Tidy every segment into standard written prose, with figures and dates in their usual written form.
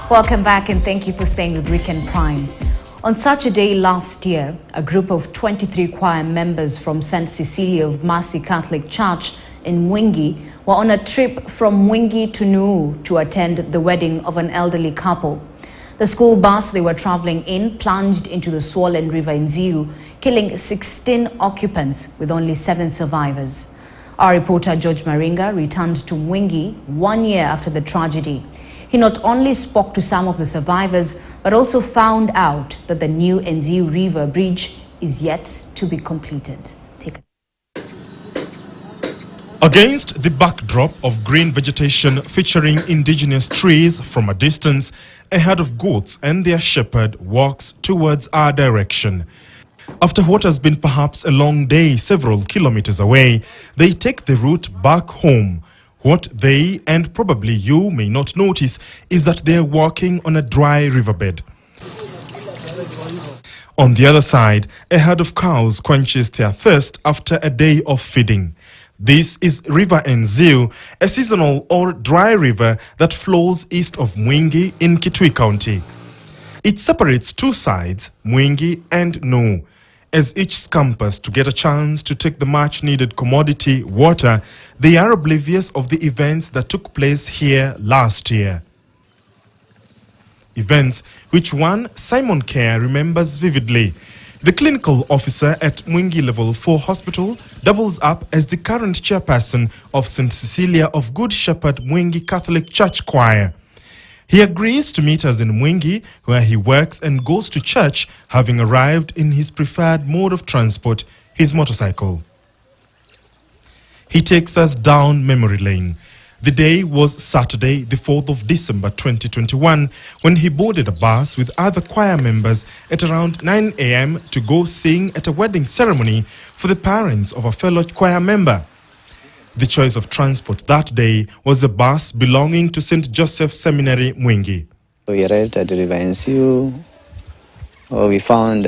Welcome back and thank you for staying with Weekend Prime. On Saturday last year, a group of 23 choir members from St. Cecilia of Mercy Catholic Church in Mwingi were on a trip from Mwingi to Nuu to attend the wedding of an elderly couple. The school bus they were traveling in plunged into the swollen river Enziu, killing 16 occupants with only 7 survivors. Our reporter George Maringa returned to Mwingi 1 year after the tragedy. He not only spoke to some of the survivors, but also found out that the new Enziu River bridge is yet to be completed. Against the backdrop of green vegetation featuring indigenous trees from a distance, a herd of goats and their shepherd walks towards our direction. After what has been perhaps a long day several kilometers away, they take the route back home. What they and probably you may not notice is that they are walking on a dry riverbed. On the other side, a herd of cows quenches their thirst after a day of feeding. This is River Enziu, a seasonal or dry river that flows east of Mwingi in Kitui County. It separates two sides, Mwingi and Nuu. As each scampers to get a chance to take the much-needed commodity, water, they are oblivious of the events that took place here last year. Events which one Simon Kerr remembers vividly. The clinical officer at Mwingi Level 4 Hospital doubles up as the current chairperson of St. Cecilia of Good Shepherd Mwingi Catholic Church Choir. He agrees to meet us in Mwingi, where he works and goes to church, having arrived in his preferred mode of transport, his motorcycle. He takes us down memory lane. The day was Saturday, the 4th of December 2021, when he boarded a bus with other choir members at around 9 a.m. to go sing at a wedding ceremony for the parents of a fellow choir member. The choice of transport that day was a bus belonging to St. Joseph Seminary, Mwingi. We arrived at the River Enziu. We found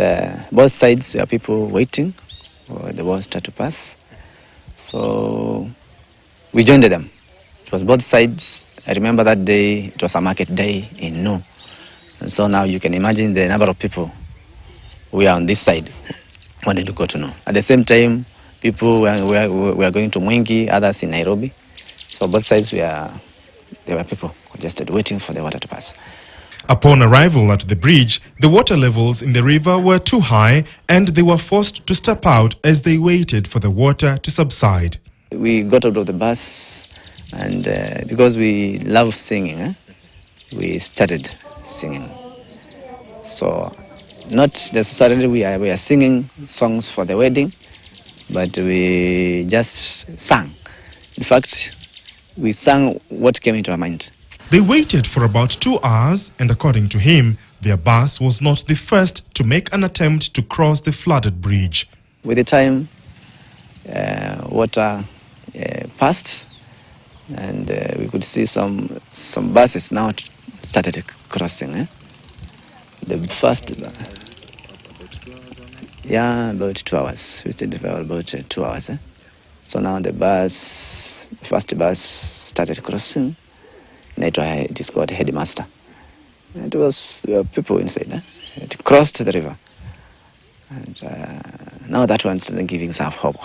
both sides there are people waiting for the water to pass. So we joined them. It was both sides. I remember that day, it was a market day in Nuu. And so now you can imagine the number of people we are on this side wanted to go to Nuu. At the same time, people were going to Mwingi, others in Nairobi. So both sides there were people congested, waiting for the water to pass. Upon arrival at the bridge, the water levels in the river were too high and they were forced to step out as they waited for the water to subside. We got out of the bus and because we love singing, we started singing. So not necessarily we are singing songs for the wedding, but we just sang. In fact, we sang what came into our mind. They waited for about 2 hours, and according to him, their bus was not the first to make an attempt to cross the flooded bridge. With the time, water passed, and we could see some buses now started crossing. The first, about 2 hours. We stayed for about 2 hours. So now the first bus started crossing. It is called Headmaster. There were people inside. It crossed the river. And now that one's giving us hope.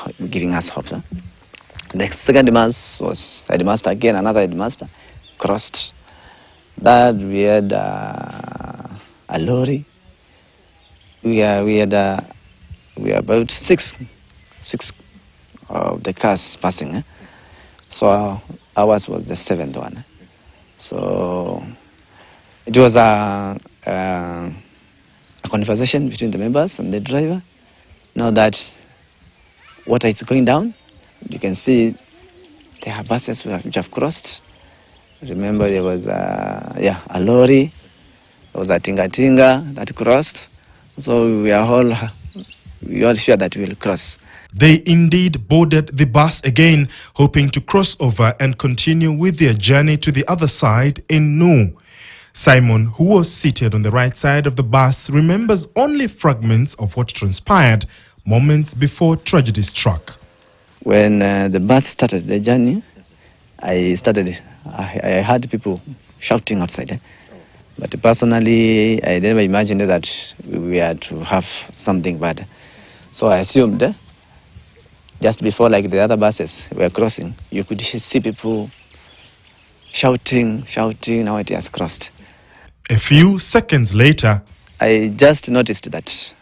The second bus was Headmaster again, another Headmaster crossed. That we had a lorry. We had about six of the cars passing. So ours was the 7th one. So it was a conversation between the members and the driver. Now that water is going down, you can see there are buses which have crossed. Remember there was a lorry, there was a tinga that crossed. So we are all sure that we will cross. They indeed boarded the bus again, hoping to cross over and continue with their journey to the other side in Nuu. Simon, who was seated on the right side of the bus, remembers only fragments of what transpired moments before tragedy struck. When the bus started the journey, I heard people shouting outside. But personally, I never imagined that we had to have something bad. So I assumed just before, like the other buses were crossing, you could see people shouting, now it has crossed. A few seconds later, I just noticed that.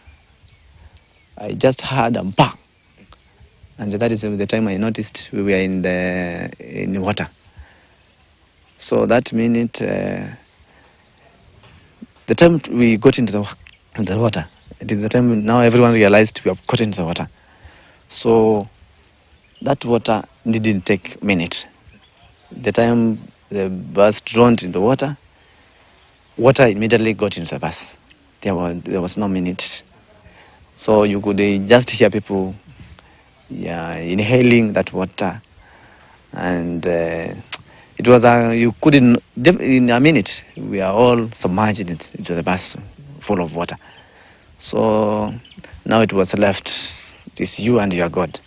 I just heard a bang. And that is the time I noticed we were in water. So that minute, the time we got into the water, it is the time now everyone realized we have got into the water. So that water didn't take a minute. The time the bus drowned in the water immediately got into the bus. There was no minute. So you could just hear people inhaling that water. And it was, you couldn't, in a minute, we are all submerged into the bus full of water. So now it was left, it is you and your God.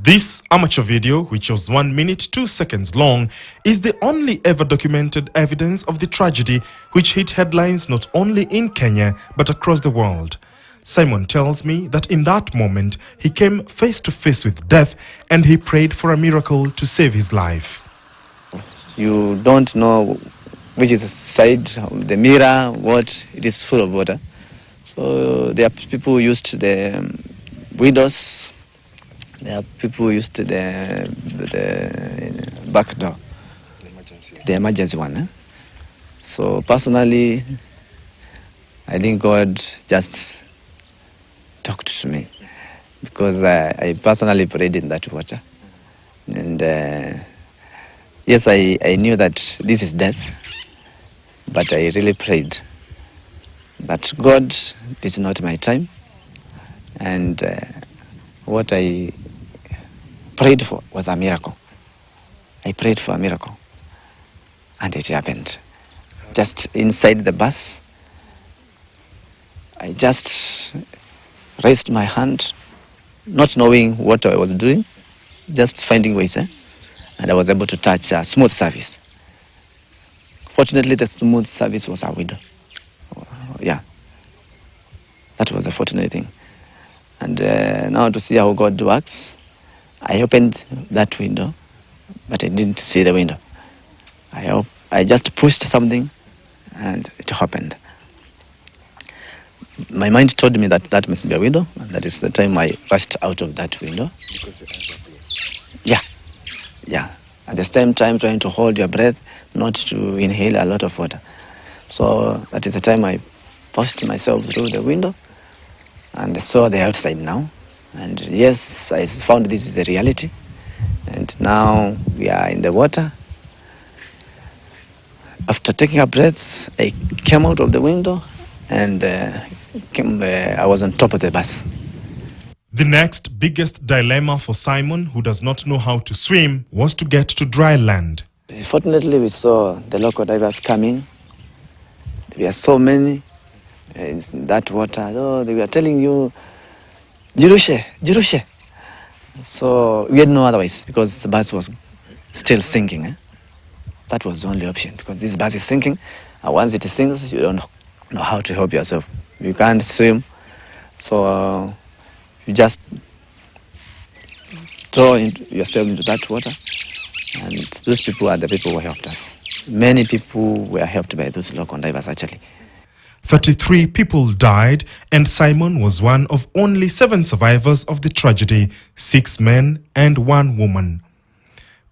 This amateur video, which was 1 minute 2 seconds long, is the only ever documented evidence of the tragedy which hit headlines not only in Kenya but across the world. Simon tells me that in that moment he came face to face with death and he prayed for a miracle to save his life. You don't know which is the side, the mirror, what, it is full of water. So there are people who used the windows. There are people who used the back door, the emergency one. So personally, I think God just talked to me because I personally prayed in that water. And yes, I knew that this is death, but I really prayed that God, this is not my time. And what I prayed for was a miracle. I prayed for a miracle. And it happened. Just inside the bus, I just raised my hand, not knowing what I was doing, just finding ways. And I was able to touch a smooth surface. Fortunately, the smooth surface was a window. Yeah. That was a fortunate thing. And now to see how God works, I opened that window, but I didn't see the window. I just pushed something, and it happened. My mind told me that that must be a window, and that is the time I rushed out of that window. Because your hands are closed. Yeah. At the same time, trying to hold your breath, not to inhale a lot of water. So that is the time I pushed myself through the window, and I saw the outside now. And yes, I found this is the reality. And now we are in the water. After taking a breath, I came out of the window and I was on top of the bus. The next biggest dilemma for Simon, who does not know how to swim, was to get to dry land. Fortunately, we saw the local divers coming. There were so many in that water. Oh, they were telling you, Jirushe. So we had no otherwise because the bus was still sinking. That was the only option because this bus is sinking. And once it sinks, you don't know how to help yourself. You can't swim. So you just throw yourself into that water. And those people are the people who helped us. Many people were helped by those local divers actually. 33 people died, and Simon was one of only 7 survivors of the tragedy, 6 men and 1 woman.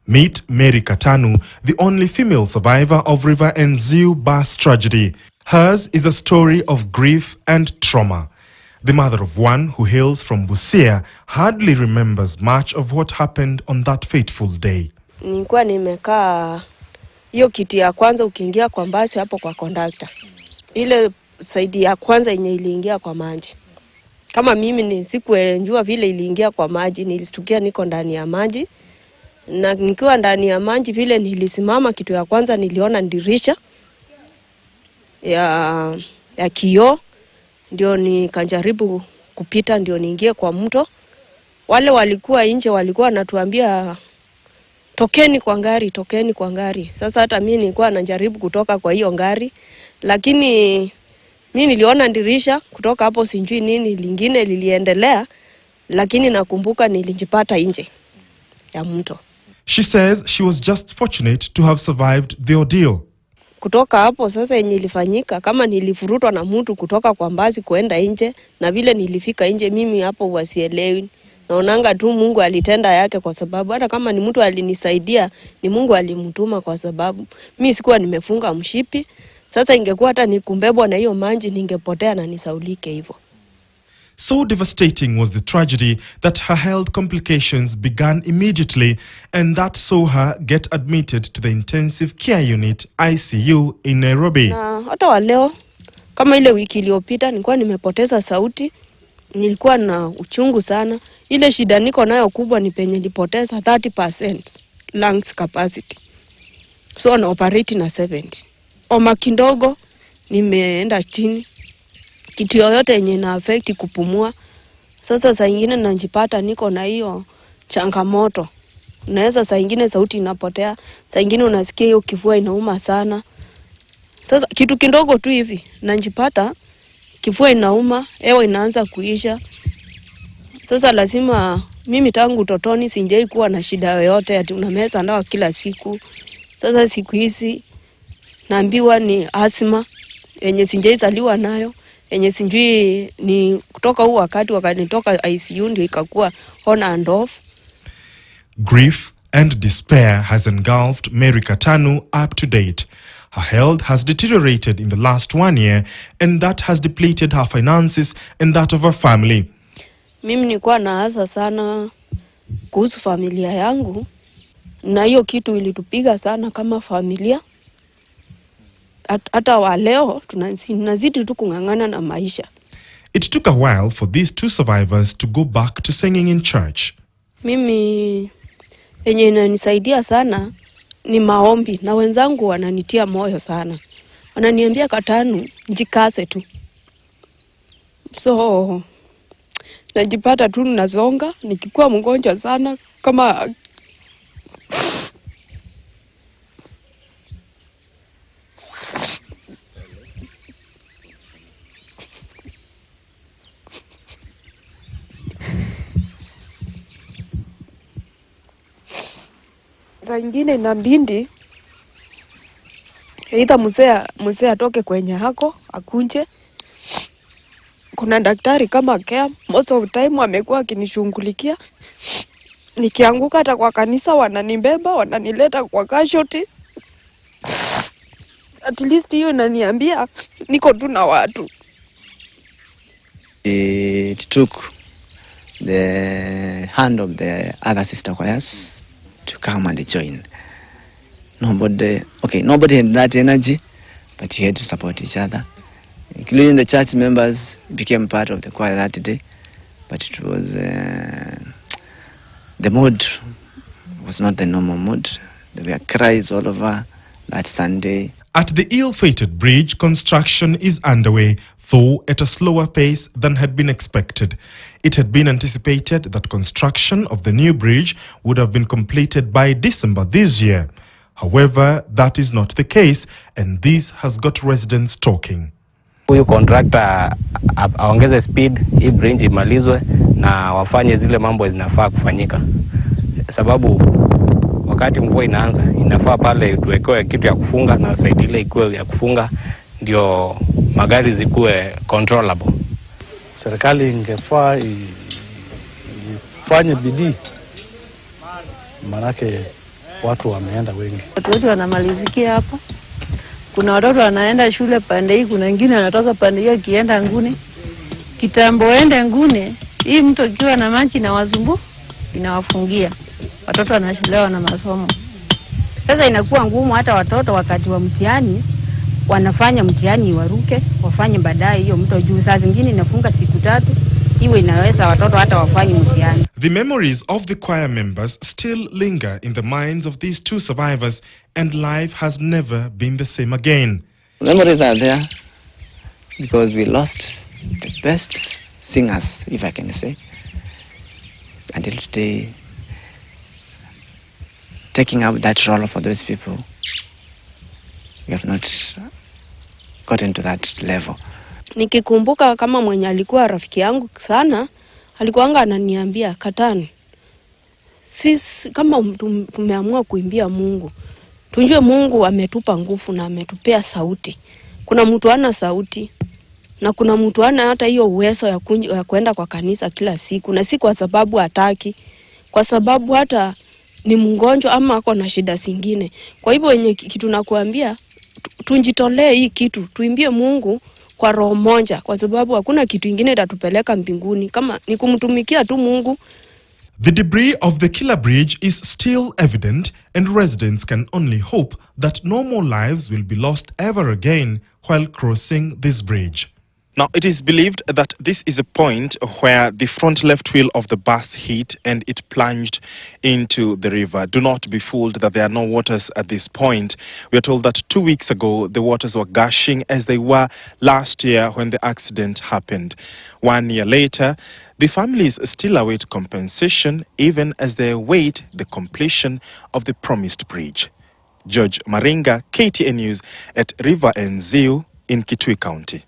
Meet Mary Katanu, the only female survivor of River Enziu bus tragedy. Hers is a story of grief and trauma. The mother of one who hails from Busia hardly remembers much of what happened on that fateful day. Nilikuwa nimekaa hiyo kiti ya kwanza ukiingia kwa basi hapo kwa conductor. Ile saidi ya kwanza yenye iliingia kwa maji. Kama mimi sikuelewa vile iliingia kwa maji, nilistukia niko ndani ya maji. Na nikiwa ndani ya maji vile nilisimama, kitu ya kwanza niliona dirisha ya kioo, ndio nikajaribu kupita ndio niingie kwa mto. Wale walikuwa nje walikuwa wanatuambia tokeni kwa ngari, tokeni kwa ngari. Sasa hata mimi nilikuwa najaribu kutoka kwa hiyo ngari, lakini mimi niliona dirisha kutoka hapo, sijui nini lingine liliendelea, lakini nakumbuka nilijipata nje ya mto. She says she was just fortunate to have survived the ordeal. Kutoka hapo sasa yenye ilifanyika, kama nilifurutwa na mtu kutoka kwa mbazi kuenda nje, na vile nilifika nje mimi hapo wasielewi. Naonanga tu Mungu alitenda yake, kwa sababu hata kama ni mtu alinisaidia, ni Mungu alimtuma, kwa sababu mimi sikuwa nimefunga mshipi. Sasa ingekuwa hata nikumbebwa na hiyo maji ningepotea na nisaulike hivyo. So devastating was the tragedy that her health complications began immediately, and that saw her get admitted to the intensive care unit ICU in Nairobi. Na hata wa leo, kama ile wiki iliyopita nilikuwa nimepoteza sauti, nilikuwa na uchungu sana. Ile shida niko nayo kubwa ni penye nilipoteza 30% lungs capacity. So na operate na 70. Oma kidogo nimeenda chini. Kitu yoyote yenye ina affect kupumua. Sasa saa nyingine najipata niko na hiyo changamoto. Unaweza saa nyingine sauti inapotea, saa nyingine unasikia hiyo kifua inauma sana. Sasa kitu kidogo tu hivi najipata kifua inauma, hewa inaanza kuisha. Sasa lazima mimi tangu utotoni sijai kuwa na shida yoyote ati unameza dawa kila siku. Sasa siku hizi naambiwa ni asthma yenye sijai zaliwa nayo, yenye sijui ni kutoka huu wakati nitoka ICU ndio ikakuwa on and off. Grief and despair has engulfed Mary Katanu up to date. Her health has deteriorated in the last 1 year, and that has depleted her finances and that of her family. Mimi nilikuwa naasa sana kuhusu familia yangu, na hiyo kitu ilitupiga sana kama familia. Hata wa leo tunazidi tu kung'ang'ana na maisha. It took a while for these two survivors to go back to singing in church. Mimi yenye inanisaidia sana ni maombi, na wenzangu wananitia moyo sana. Wananiambia Katanu, jikase tu. So najipata tu nazonga, nikikuwa mgonjwa sana kama saa ingine na mbindi aidha mzee atoke kwenye hako akunje. Kuna daktari kama care most of time amekuwa akinishughulikia. Nikianguka hata kwa kanisa wananibeba wananileta kwa casualty. At least hiyo inaniambia niko tu na watu. It took the hand of the other sister choirs to come and join. Nobody had that energy, but you had to support each other. Including the church members became part of the choir that day, but it was the mood was not the normal mood. There were cries all over that Sunday. At the ill-fated bridge, construction is underway, though at a slower pace than had been expected. It had been anticipated that construction of the new bridge would have been completed by December this year. However, that is not the case, and this has got residents talking. Huyu contractor aongeze speed, hii bridge imalizwe na wafanye zile mambo zinafaa kufanyika. Sababu wakati mvua inaanza, inafaa pale tuwekewe kitu ya kufunga na side ile ikuwe ya kufunga ndio magari zikuwe controllable. Serikali ingefaa ifanye bidii, manake watu wameenda wengi. Watu wanamalizikia hapa. Kuna watoto wanaenda shule pande hii, kuna wengine wanatoka pande hiyo kienda Ngune. Kitambo ende Ngune, hii mtu ikiwa na maji na wazumbu inawafungia. Watoto wanashelewa na masomo. Sasa inakuwa ngumu hata watoto wakati wa mtihani wanafanya mtihani waruke, wafanye baadaye hiyo mto juu. Saa zingine inafunga siku 3. Iwe inaweza watoto hata wafanye mtihani. The memories of the choir members still linger in the minds of these two survivors, and life has never been the same again. Memories are there because we lost the best singers, if I can say. Until today, taking up that role for those people. We have not gotten to that level. Nikikumbuka kama mwenye alikuwa rafiki yangu sana, alikuwanga ananiambia, Katani, sisi kama tumeamua kuimbia Mungu, tunjue Mungu ametupa nguvu na ametupea sauti. Kuna mtu ana sauti na kuna mtu ana hata hiyo uwezo ya kwenda kwa kanisa kila siku, na si kwa sababu hataki, kwa sababu hata ni mgonjwa ama ako na shida zingine. Kwa hivyo yenye kitu nakuambia, tunjitolee hii kitu, tuimbie Mungu kwa roho moja, kwa sababu hakuna kitu kingine itatupeleka mbinguni kama ni kumtumikia tu Mungu. The debris of the killer bridge is still evident, and residents can only hope that no more lives will be lost ever again while crossing this bridge. Now, it is believed that this is a point where the front left wheel of the bus hit and it plunged into the river. Do not be fooled that there are no waters at this point. We are told that 2 weeks ago, the waters were gushing as they were last year when the accident happened. 1 year later, the families still await compensation even as they await the completion of the promised bridge. George Maringa, KTN News at River Enziu in Kitui County.